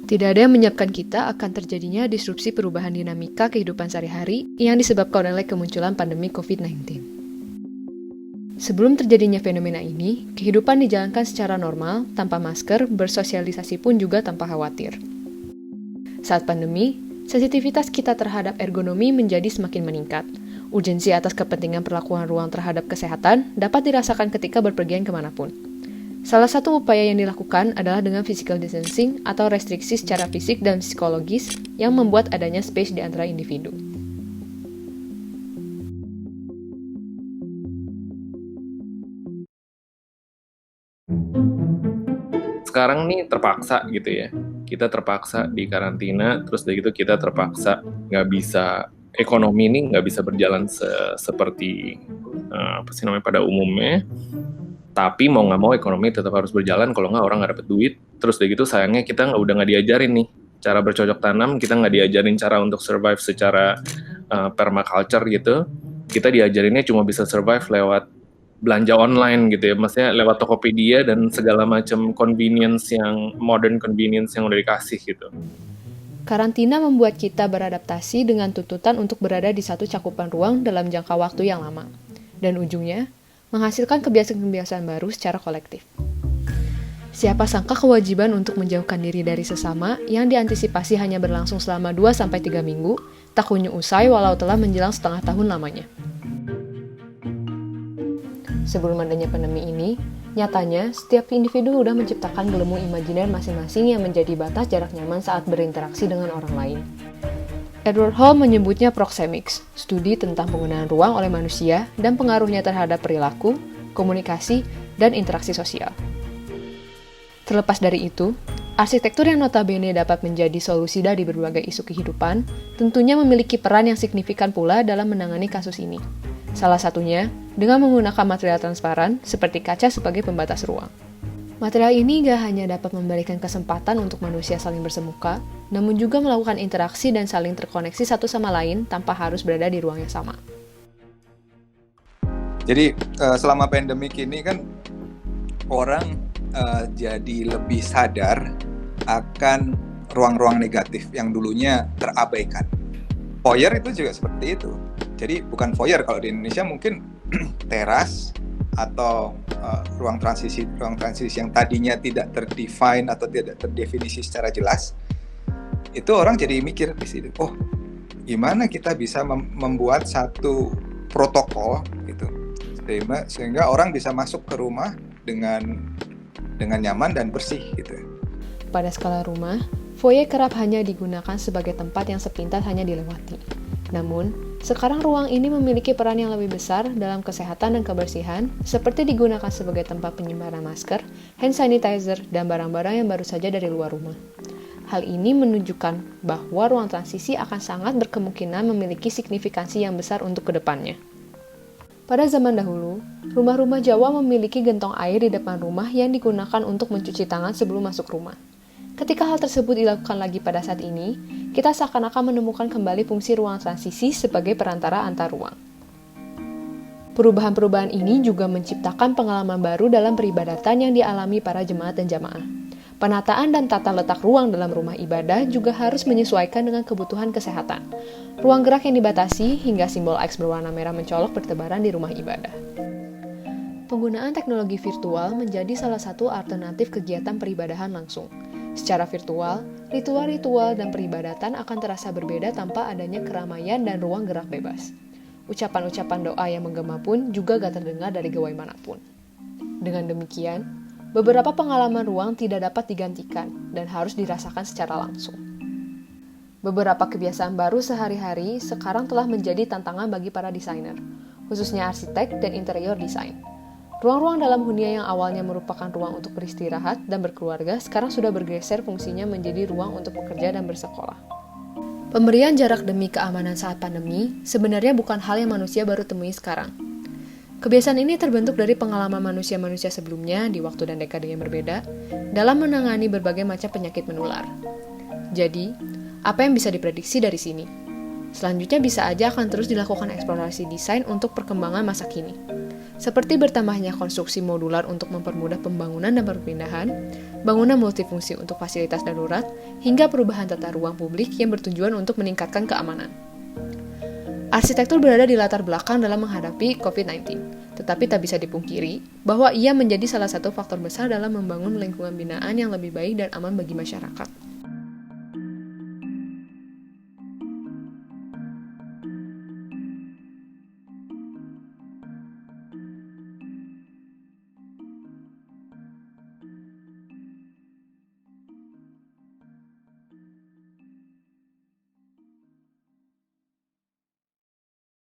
Tidak ada yang menyiapkan kita akan terjadinya disrupsi perubahan dinamika kehidupan sehari-hari yang disebabkan oleh kemunculan pandemi COVID-19. Sebelum terjadinya fenomena ini, kehidupan dijalankan secara normal, tanpa masker, bersosialisasi pun juga tanpa khawatir. Saat pandemi, sensitivitas kita terhadap ergonomi menjadi semakin meningkat. Urgensi atas kepentingan perlakuan ruang terhadap kesehatan dapat dirasakan ketika berpergian kemanapun. Salah satu upaya yang dilakukan adalah dengan physical distancing atau restriksi secara fisik dan psikologis yang membuat adanya space di antara individu. Sekarang nih terpaksa gitu ya, kita terpaksa di karantina, terus dari gitu kita terpaksa nggak bisa, ekonomi ini nggak bisa berjalan seperti pada umumnya. Tapi mau nggak mau ekonomi tetap harus berjalan, kalau nggak orang nggak dapet duit. Terus udah gitu sayangnya kita udah nggak diajarin nih cara bercocok tanam, kita nggak diajarin cara untuk survive secara permaculture gitu. Kita diajarinnya cuma bisa survive lewat belanja online gitu ya, maksudnya lewat Tokopedia dan segala macam convenience yang modern convenience yang udah dikasih gitu. Karantina membuat kita beradaptasi dengan tuntutan untuk berada di satu cakupan ruang dalam jangka waktu yang lama. Dan ujungnya, menghasilkan kebiasaan-kebiasaan baru secara kolektif. Siapa sangka kewajiban untuk menjauhkan diri dari sesama yang diantisipasi hanya berlangsung selama 2-3 minggu, tak kunjung usai walau telah menjelang setengah tahun lamanya. Sebelum adanya pandemi ini, nyatanya setiap individu sudah menciptakan gelembung imajiner masing-masing yang menjadi batas jarak nyaman saat berinteraksi dengan orang lain. Edward Hall menyebutnya proxemics, studi tentang penggunaan ruang oleh manusia dan pengaruhnya terhadap perilaku, komunikasi, dan interaksi sosial. Terlepas dari itu, arsitektur yang notabene dapat menjadi solusi dari berbagai isu kehidupan, tentunya memiliki peran yang signifikan pula dalam menangani kasus ini. Salah satunya dengan menggunakan material transparan seperti kaca sebagai pembatas ruang. Material ini gak hanya dapat memberikan kesempatan untuk manusia saling bersemuka, namun juga melakukan interaksi dan saling terkoneksi satu sama lain tanpa harus berada di ruang yang sama. Jadi selama pandemik ini kan orang jadi lebih sadar akan ruang-ruang negatif yang dulunya terabaikan. Foyer itu juga seperti itu. Jadi bukan foyer, kalau di Indonesia mungkin teras atau ruang transisi yang tadinya tidak terdefine atau tidak terdefinisi secara jelas, itu orang jadi mikir di situ, oh gimana kita bisa membuat satu protokol gitu, sehingga orang bisa masuk ke rumah dengan nyaman dan bersih gitu. Pada skala rumah, foyer kerap hanya digunakan sebagai tempat yang sepintas hanya dilewati. Namun, sekarang ruang ini memiliki peran yang lebih besar dalam kesehatan dan kebersihan, seperti digunakan sebagai tempat penyimpanan masker, hand sanitizer, dan barang-barang yang baru saja dari luar rumah. Hal ini menunjukkan bahwa ruang transisi akan sangat berkemungkinan memiliki signifikansi yang besar untuk kedepannya. Pada zaman dahulu, rumah-rumah Jawa memiliki gentong air di depan rumah yang digunakan untuk mencuci tangan sebelum masuk rumah. Ketika hal tersebut dilakukan lagi pada saat ini, kita seakan-akan menemukan kembali fungsi ruang transisi sebagai perantara antar ruang. Perubahan-perubahan ini juga menciptakan pengalaman baru dalam peribadatan yang dialami para jemaat dan jamaah. Penataan dan tata letak ruang dalam rumah ibadah juga harus menyesuaikan dengan kebutuhan kesehatan. Ruang gerak yang dibatasi hingga simbol X berwarna merah mencolok bertebaran di rumah ibadah. Penggunaan teknologi virtual menjadi salah satu alternatif kegiatan peribadahan langsung. Secara virtual, ritual-ritual dan peribadatan akan terasa berbeda tanpa adanya keramaian dan ruang gerak bebas. Ucapan-ucapan doa yang menggema pun juga gak terdengar dari gawai manapun. Dengan demikian, beberapa pengalaman ruang tidak dapat digantikan dan harus dirasakan secara langsung. Beberapa kebiasaan baru sehari-hari sekarang telah menjadi tantangan bagi para desainer, khususnya arsitek dan interior desain. Ruang-ruang dalam hunian yang awalnya merupakan ruang untuk beristirahat dan berkeluarga sekarang sudah bergeser fungsinya menjadi ruang untuk bekerja dan bersekolah. Pemberian jarak demi keamanan saat pandemi sebenarnya bukan hal yang manusia baru temui sekarang. Kebiasaan ini terbentuk dari pengalaman manusia-manusia sebelumnya di waktu dan dekade yang berbeda dalam menangani berbagai macam penyakit menular. Jadi, apa yang bisa diprediksi dari sini? Selanjutnya bisa aja akan terus dilakukan eksplorasi desain untuk perkembangan masa kini. seperti bertambahnya konstruksi modular untuk mempermudah pembangunan dan perpindahan, bangunan multifungsi untuk fasilitas darurat, hingga perubahan tata ruang publik yang bertujuan untuk meningkatkan keamanan. Arsitektur berada di latar belakang dalam menghadapi COVID-19, tetapi tak bisa dipungkiri bahwa ia menjadi salah satu faktor besar dalam membangun lingkungan binaan yang lebih baik dan aman bagi masyarakat.